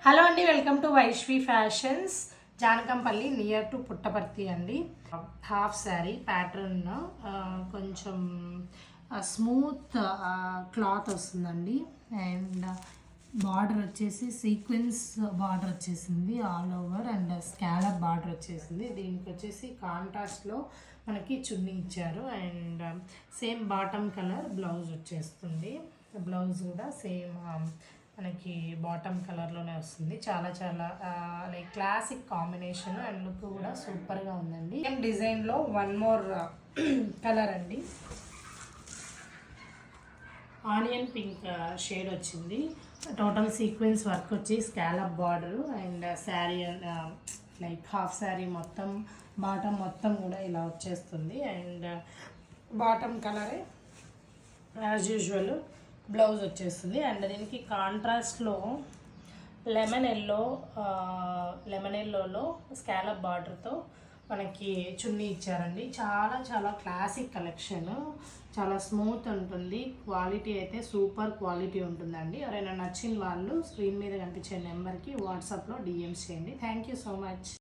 Hello అండి, welcome to Vaishvi fashions. Janakampalli near to Puttaparthi అండి. Half sari pattern కొంచెం స్మూత్ క్లాత్ వస్తుందండి. అండ్ బార్డర్ వచ్చేసి సీక్వెన్స్ బార్డర్ వచ్చేసింది all over. And scallop border వచ్చేసింది. దీనికి వచ్చేసి కాంట్రాస్ట్లో మనకి చున్నీ ఇచ్చారు. And same bottom colour blouse వచ్చేస్తుంది. బ్లౌజ్ కూడా సేమ్ మనకి బాటమ్ కలర్లోనే వస్తుంది. చాలా చాలా like classic combination and look కూడా సూపర్గా ఉందండి. సేమ్ డిజైన్లో వన్ మోర్ కలర్ అండి, ఆనియన్ పింక్ షేడ్ వచ్చింది. టోటల్ సీక్వెన్స్ వర్క్ వచ్చి scallop border and sari like half sari మొత్తం బాటమ్ మొత్తం కూడా ఇలా వచ్చేస్తుంది. అండ్ బాటమ్ కలరే యాజ్ యూజువల్ బ్లౌజ్ వచ్చేస్తుంది. అండ్ దీనికి కాంట్రాస్ట్లో లెమన్ ఎల్లోలో స్కాలప్ బార్డర్తో మనకి చున్నీ ఇచ్చారండి. చాలా చాలా క్లాసిక్ కలెక్షన్, చాలా స్మూత్ ఉంటుంది. క్వాలిటీ అయితే సూపర్ క్వాలిటీ ఉంటుందండి. ఎవరైనా నచ్చిన వాళ్ళు స్క్రీన్ మీద కనిపించే నెంబర్కి వాట్సాప్లో డిఎమ్స్ చేయండి. Thank you so much.